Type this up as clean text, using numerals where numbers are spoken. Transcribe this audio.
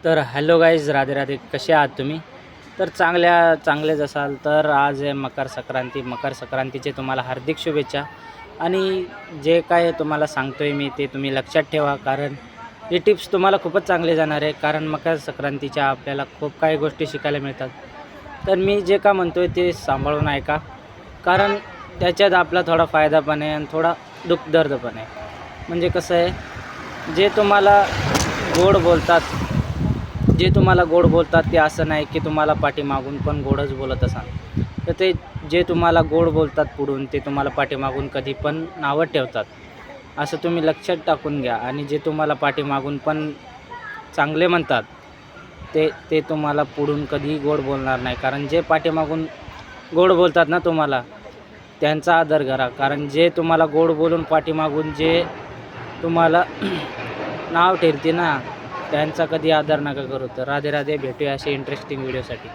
तर hello guys, Radhe Radhe. कसे आहात तुम्ही? तर चांगलेच असाल. तर आज आहे मकर संक्रांती. मकर संक्रांतीचे तुम्हाला हार्दिक शुभेच्छा. आणि जे काय तुम्हाला सांगतो आहे मी ते तुम्ही लक्षात ठेवा, कारण ही टिप्स तुम्हाला खूपच चांगली जाणार आहे. कारण मकर संक्रांतीच्या आपल्याला खूप काही गोष्टी शिकायला मिळतात. तर मी जे का म्हणतो आहे ते सांभाळून ऐका, कारण त्याच्यात आपला थोडा फायदा पण आहे आणि थोडा दुःखदर्द पण आहे. म्हणजे कसं आहे, जे तुम्हाला गोड बोलतात जे तुम्हाला गोड बोलतात ते असं नाही की तुम्हाला पाठीमागून पण गोडच बोलत असाल. तर ते जे तुम्हाला गोड बोलतात पुढून, ते तुम्हाला पाठीमागून कधी पण नावं ठेवतात, असं तुम्ही लक्षात टाकून घ्या. आणि जे तुम्हाला पाठीमागून पण चांगले म्हणतात, ते ते तुम्हाला पुढून कधीही गोड बोलणार नाही. कारण जे पाठीमागून गोड बोलतात ना तुम्हाला, त्यांचा आदर करा. कारण जे तुम्हाला गोड बोलून पाठीमागून जे तुम्हाला नाव ठेवते ना, त्यांचा कधी आदर नका करू. तर राधे राधे. भेटूया अशा इंटरेस्टिंग व्हिडिओसाठी.